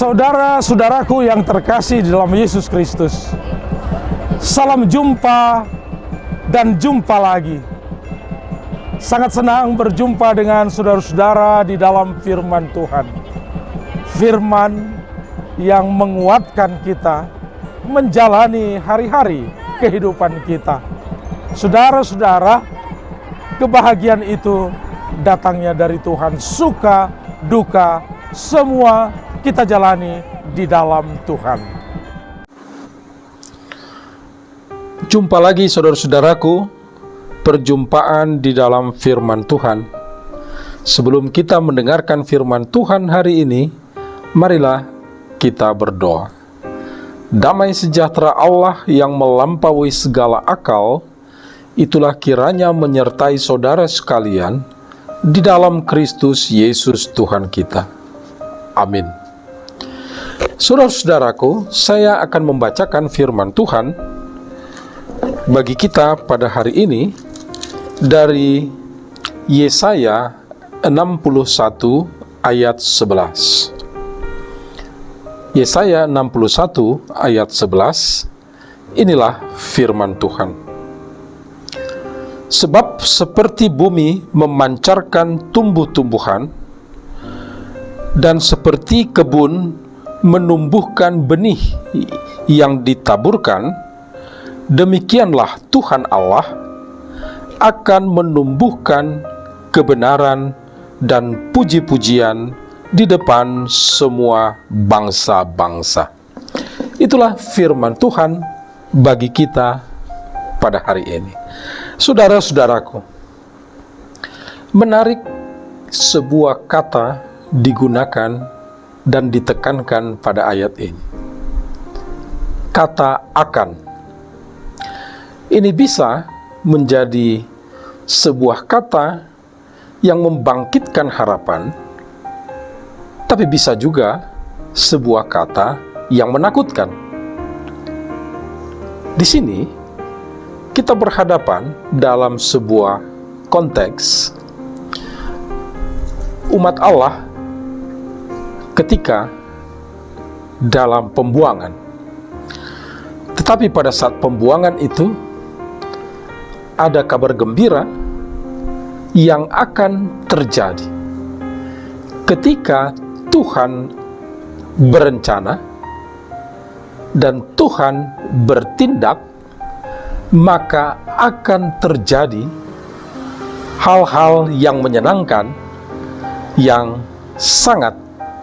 Saudara-saudaraku yang terkasih di dalam Yesus Kristus, salam jumpa dan jumpa lagi. Sangat senang berjumpa dengan saudara-saudara di dalam firman Tuhan. Firman yang menguatkan kita menjalani hari-hari kehidupan kita. Saudara-saudara, kebahagiaan itu datangnya dari Tuhan. Suka, duka, semua kita jalani di dalam Tuhan. Jumpa lagi saudara-saudaraku, perjumpaan di dalam firman Tuhan. Sebelum kita mendengarkan firman Tuhan hari ini, marilah kita berdoa. Damai sejahtera Allah yang melampaui segala akal, itulah kiranya menyertai saudara sekalian di dalam Kristus Yesus Tuhan kita. Amin. Saudara-saudaraku, saya akan membacakan firman Tuhan bagi kita pada hari ini dari Yesaya 61 ayat 11. Yesaya 61 ayat 11, inilah firman Tuhan. Sebab seperti bumi memancarkan tumbuh-tumbuhan, dan seperti kebun menumbuhkan benih yang ditaburkan, demikianlah Tuhan Allah akan menumbuhkan kebenaran dan puji-pujian di depan semua bangsa-bangsa. Itulah firman Tuhan bagi kita pada hari ini. Saudara-saudaraku, menarik sebuah kata digunakan dan ditekankan pada ayat ini. Kata akan. Ini bisa menjadi sebuah kata yang membangkitkan harapan, tapi bisa juga sebuah kata yang menakutkan. Di sini kita berhadapan dalam sebuah konteks umat Allah ketika dalam pembuangan. Tetapi pada saat pembuangan itu ada kabar gembira yang akan terjadi ketika Tuhan berencana dan Tuhan bertindak, maka akan terjadi hal-hal yang menyenangkan yang sangat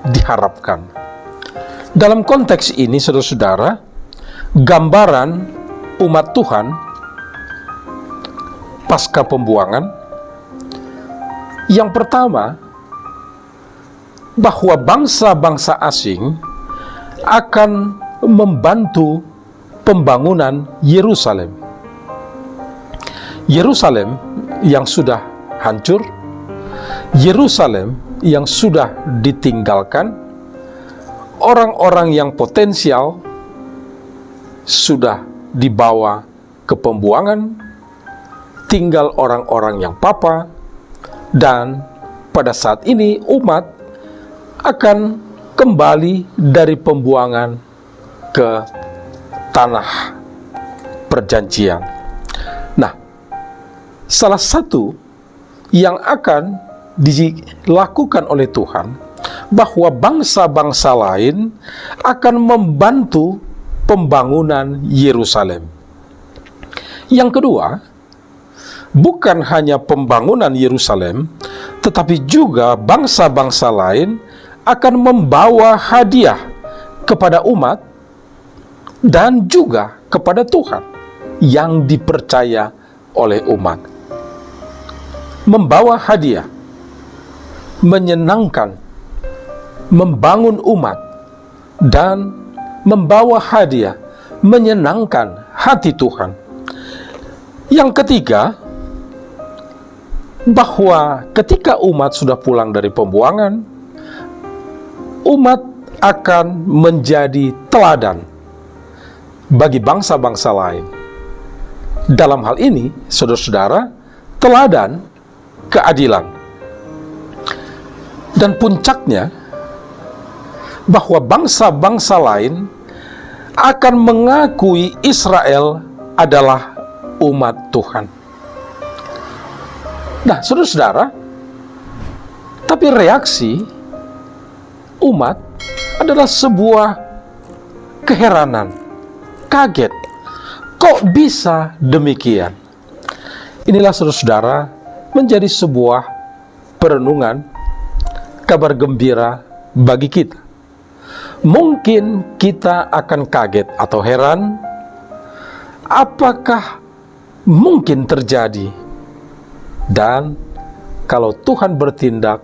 diharapkan. Dalam konteks ini, saudara-saudara, gambaran umat Tuhan pasca pembuangan, yang pertama, bahwa bangsa-bangsa asing akan membantu pembangunan Yerusalem. Yerusalem yang sudah hancur, Yerusalem yang sudah ditinggalkan, orang-orang yang potensial sudah dibawa ke pembuangan, tinggal orang-orang yang papa, dan pada saat ini umat akan kembali dari pembuangan ke tanah perjanjian. Nah, salah satu yang akan dilakukan oleh Tuhan, bahwa bangsa-bangsa lain akan membantu pembangunan Yerusalem. Yang kedua, bukan hanya pembangunan Yerusalem, tetapi juga bangsa-bangsa lain akan membawa hadiah kepada umat dan juga kepada Tuhan yang dipercaya oleh umat. Membawa hadiah, menyenangkan, membangun umat, dan membawa hadiah, menyenangkan hati Tuhan. Yang ketiga, bahwa ketika umat sudah pulang dari pembuangan, umat akan menjadi teladan bagi bangsa-bangsa lain. Dalam hal ini, saudara-saudara, teladan keadilan. Dan puncaknya, bahwa bangsa-bangsa lain akan mengakui Israel adalah umat Tuhan. Nah, saudara-saudara, tapi reaksi umat adalah sebuah keheranan, kaget. Kok bisa demikian? Inilah saudara-saudara menjadi sebuah perenungan, kabar gembira bagi kita. Mungkin kita akan kaget atau heran, apakah mungkin terjadi? Dan kalau Tuhan bertindak,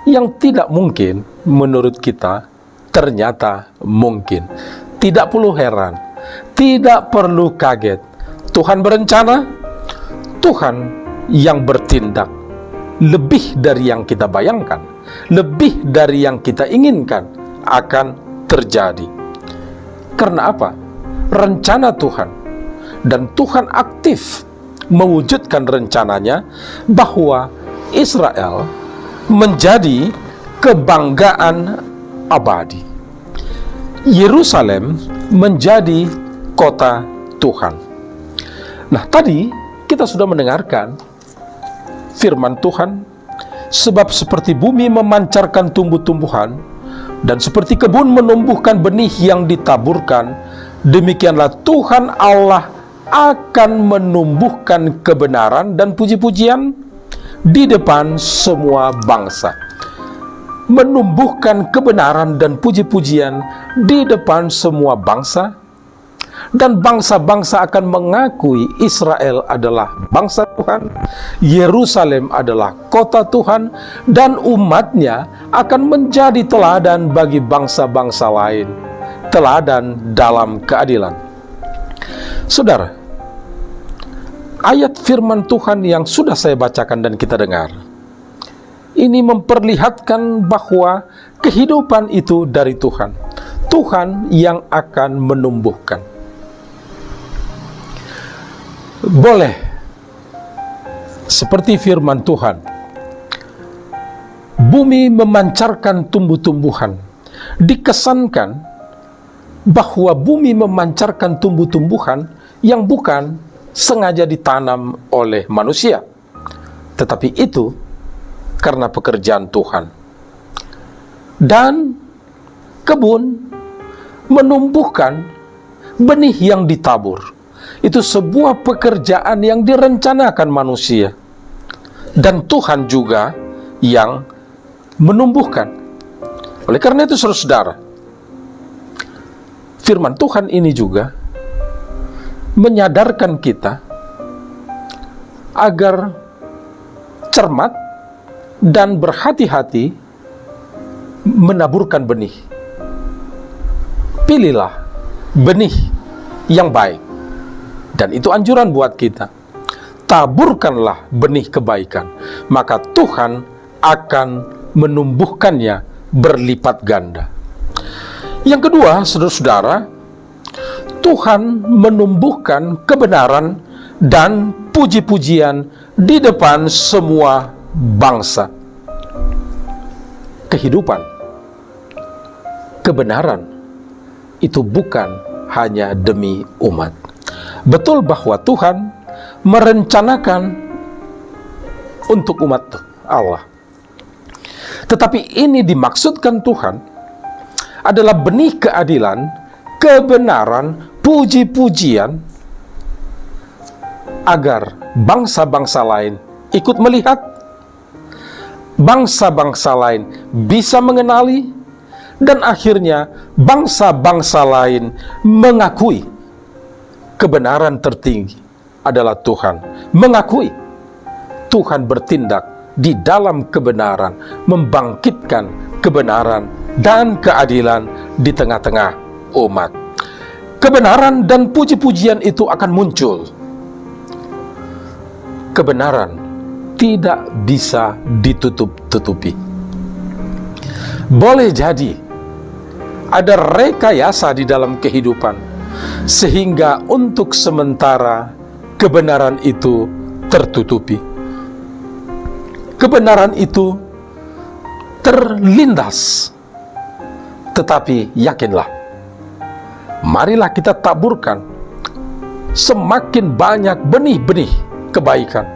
yang tidak mungkin menurut kita ternyata mungkin. Tidak perlu heran, tidak perlu kaget. Tuhan berencana, Tuhan yang bertindak lebih dari yang kita bayangkan, lebih dari yang kita inginkan akan terjadi. Karena apa? Rencana Tuhan, dan Tuhan aktif mewujudkan rencananya bahwa Israel menjadi kebanggaan abadi. Yerusalem menjadi kota Tuhan. Nah, tadi kita sudah mendengarkan firman Tuhan, sebab seperti bumi memancarkan tumbuh-tumbuhan, dan seperti kebun menumbuhkan benih yang ditaburkan, demikianlah Tuhan Allah akan menumbuhkan kebenaran dan puji-pujian di depan semua bangsa. Menumbuhkan kebenaran dan puji-pujian di depan semua bangsa, dan bangsa-bangsa akan mengakui Israel adalah bangsa Tuhan, Yerusalem adalah kota Tuhan, dan umatnya akan menjadi teladan bagi bangsa-bangsa lain, teladan dalam keadilan. Saudara, ayat firman Tuhan yang sudah saya bacakan dan kita dengar, ini memperlihatkan bahwa kehidupan itu dari Tuhan. Tuhan yang akan menumbuhkan. Boleh, seperti firman Tuhan, bumi memancarkan tumbuh-tumbuhan. Dikesankan bahwa bumi memancarkan tumbuh-tumbuhan yang bukan sengaja ditanam oleh manusia, tetapi itu karena pekerjaan Tuhan. Dan kebun menumbuhkan benih yang ditabur. Itu sebuah pekerjaan yang direncanakan manusia, dan Tuhan juga yang menumbuhkan. Oleh karena itu, saudara-saudara, firman Tuhan ini juga menyadarkan kita agar cermat dan berhati-hati menaburkan benih. Pilihlah benih yang baik, dan itu anjuran buat kita. Taburkanlah benih kebaikan, maka Tuhan akan menumbuhkannya berlipat ganda. Yang kedua, saudara-saudara, Tuhan menumbuhkan kebenaran dan puji-pujian di depan semua bangsa. Kehidupan, kebenaran itu bukan hanya demi umat. Betul bahwa Tuhan merencanakan untuk umat Allah, tetapi ini dimaksudkan Tuhan adalah benih keadilan, kebenaran, puji-pujian, agar bangsa-bangsa lain ikut melihat, bangsa-bangsa lain bisa mengenali, dan akhirnya bangsa-bangsa lain mengakui kebenaran tertinggi adalah Tuhan, mengakui Tuhan bertindak di dalam kebenaran, membangkitkan kebenaran dan keadilan di tengah-tengah umat. Kebenaran dan puji-pujian itu akan muncul. Kebenaran tidak bisa ditutup-tutupi. Boleh jadi ada rekayasa di dalam kehidupan, sehingga untuk sementara kebenaran itu tertutupi. Kebenaran itu terlindas, Tetapi yakinlah, marilah kita taburkan semakin banyak benih-benih kebaikan,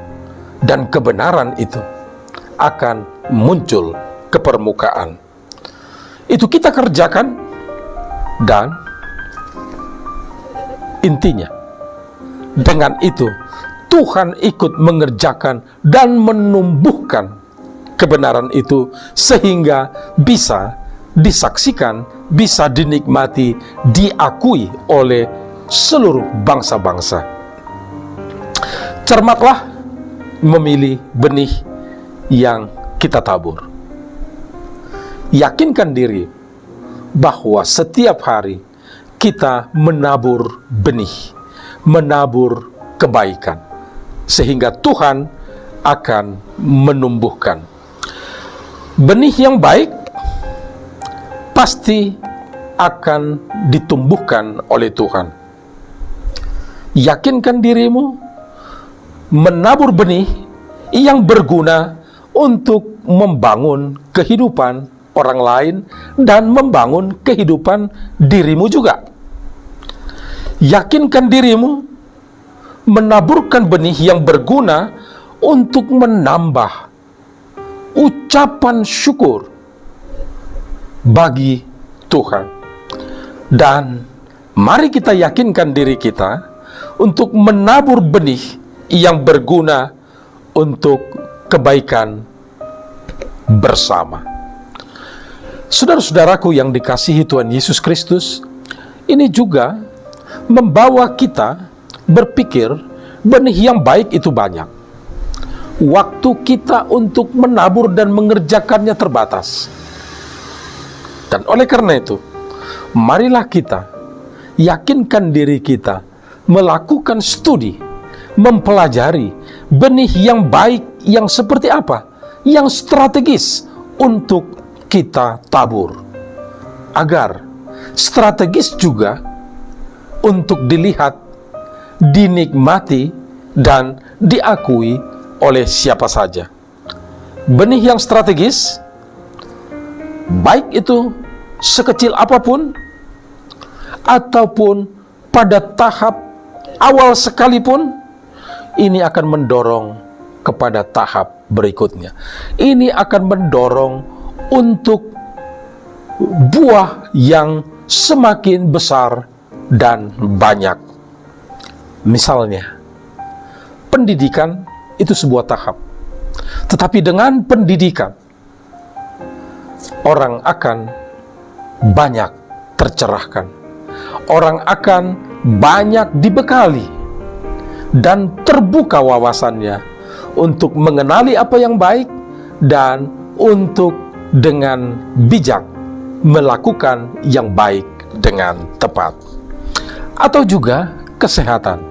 dan kebenaran itu akan muncul ke permukaan. Itu kita kerjakan, dan intinya dengan itu Tuhan ikut mengerjakan dan menumbuhkan kebenaran itu sehingga bisa disaksikan, bisa dinikmati, diakui oleh seluruh bangsa-bangsa. Cermatlah memilih benih yang kita tabur. Yakinkan diri bahwa setiap hari kita menabur benih, menabur kebaikan, sehingga Tuhan akan menumbuhkan. Benih yang baik pasti akan ditumbuhkan oleh Tuhan. Yakinkan dirimu menabur benih yang berguna untuk membangun kehidupan orang lain dan membangun kehidupan dirimu juga. Yakinkan dirimu menaburkan benih yang berguna untuk menambah ucapan syukur bagi Tuhan. Dan mari kita yakinkan diri kita untuk menabur benih yang berguna untuk kebaikan bersama. Saudara-saudaraku yang dikasihi Tuhan Yesus Kristus, ini juga membawa kita berpikir benih yang baik itu banyak. Waktu kita untuk menabur dan mengerjakannya terbatas. Dan oleh karena itu, marilah kita yakinkan diri kita melakukan studi, mempelajari benih yang baik yang seperti apa, yang strategis untuk kita tabur, agar strategis juga untuk dilihat, dinikmati, dan diakui oleh siapa saja. Benih yang strategis, baik itu sekecil apapun, ataupun pada tahap awal sekalipun, ini akan mendorong kepada tahap berikutnya. Ini akan mendorong untuk buah yang semakin besar dan banyak. Misalnya, pendidikan itu sebuah tahap. Tetapi dengan pendidikan, orang akan banyak tercerahkan. Orang akan banyak dibekali dan terbuka wawasannya untuk mengenali apa yang baik dan untuk dengan bijak melakukan yang baik dengan tepat. Atau juga kesehatan.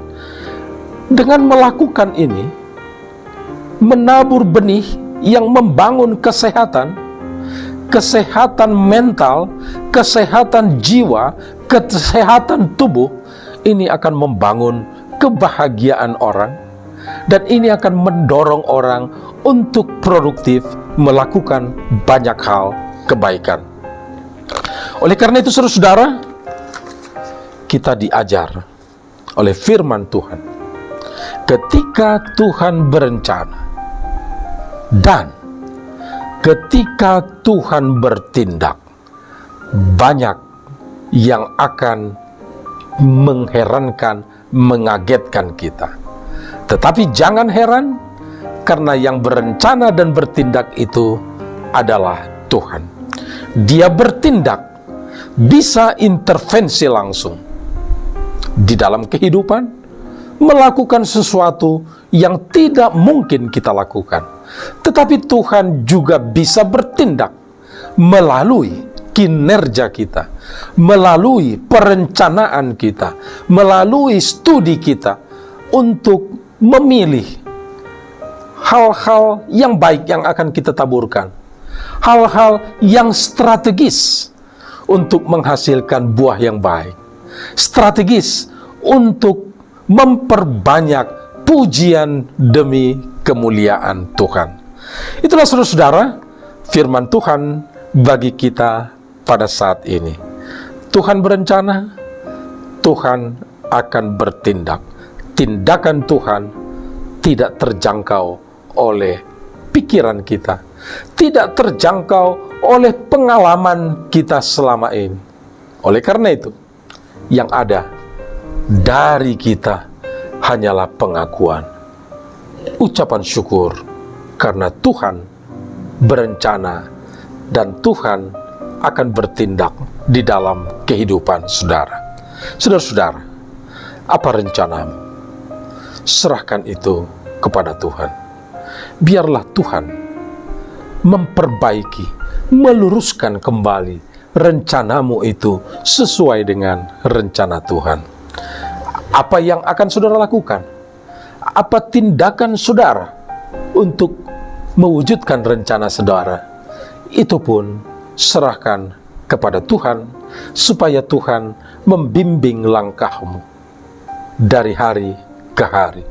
Dengan melakukan ini, menabur benih yang membangun kesehatan, kesehatan mental, kesehatan jiwa, kesehatan tubuh, ini akan membangun kebahagiaan orang, dan ini akan mendorong orang untuk produktif melakukan banyak hal kebaikan. Oleh karena itu, saudara-saudara, kita diajar oleh firman Tuhan, ketika Tuhan berencana dan ketika Tuhan bertindak, banyak yang akan mengherankan, mengagetkan kita. Tetapi jangan heran, karena yang berencana dan bertindak itu adalah Tuhan. Dia bertindak, bisa intervensi langsung di dalam kehidupan, melakukan sesuatu yang tidak mungkin kita lakukan. Tetapi Tuhan juga bisa bertindak melalui kinerja kita, melalui perencanaan kita, melalui studi kita, untuk memilih hal-hal yang baik yang akan kita taburkan, hal-hal yang strategis untuk menghasilkan buah yang baik, strategis untuk memperbanyak pujian demi kemuliaan Tuhan. Itulah saudara-saudara firman Tuhan bagi kita pada saat ini. Tuhan berencana, Tuhan akan bertindak. Tindakan Tuhan tidak terjangkau oleh pikiran kita, tidak terjangkau oleh pengalaman kita selama ini. Oleh karena itu, yang ada dari kita hanyalah pengakuan, ucapan syukur, karena Tuhan berencana dan Tuhan akan bertindak di dalam kehidupan saudara. Saudara-saudara, apa rencanamu? Serahkan itu kepada Tuhan. Biarlah Tuhan memperbaiki, meluruskan kembali rencanamu itu sesuai dengan rencana Tuhan. Apa yang akan saudara lakukan? Apa tindakan saudara untuk mewujudkan rencana saudara? Itu pun serahkan kepada Tuhan, supaya Tuhan membimbing langkahmu dari hari ke hari,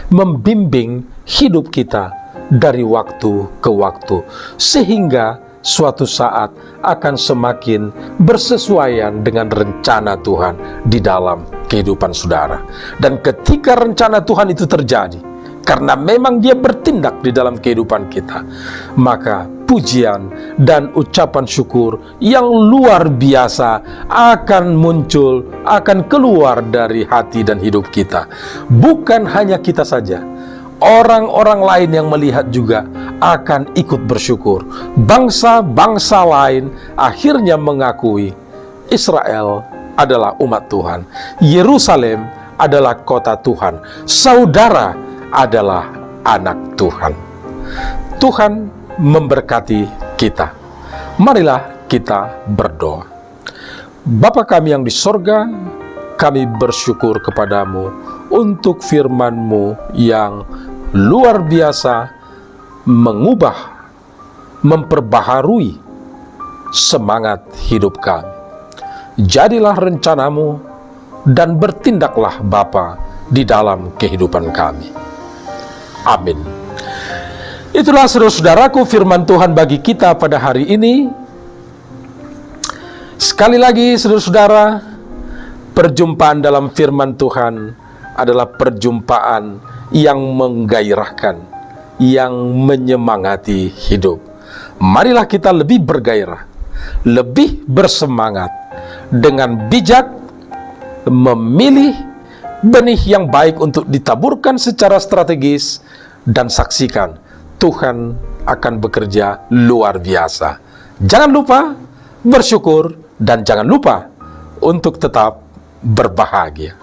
membimbing hidup kita dari waktu ke waktu, sehingga suatu saat akan semakin bersesuaian dengan rencana Tuhan di dalam kehidupan saudara. Dan ketika rencana Tuhan itu terjadi, karena memang Dia bertindak di dalam kehidupan kita, maka pujian dan ucapan syukur yang luar biasa akan muncul, akan keluar dari hati dan hidup kita. Bukan hanya kita saja, orang-orang lain yang melihat juga akan ikut bersyukur. Bangsa-bangsa lain akhirnya mengakui Israel adalah umat Tuhan, Yerusalem adalah kota Tuhan, saudara adalah anak Tuhan. Tuhan memberkati kita. Marilah kita berdoa. Bapa kami yang di sorga, kami bersyukur kepadamu untuk firman-Mu yang luar biasa, mengubah, memperbaharui semangat hidup kami. Jadilah rencana-Mu dan bertindaklah Bapa di dalam kehidupan kami. Amin. Itulah saudara-saudaraku firman Tuhan bagi kita pada hari ini. Sekali lagi saudara-saudara, perjumpaan dalam firman Tuhan adalah perjumpaan yang menggairahkan, yang menyemangati hidup. Marilah kita lebih bergairah, lebih bersemangat, dengan bijak memilih benih yang baik untuk ditaburkan secara strategis, dan saksikan Tuhan akan bekerja luar biasa. Jangan lupa bersyukur dan jangan lupa untuk tetap berbahagia.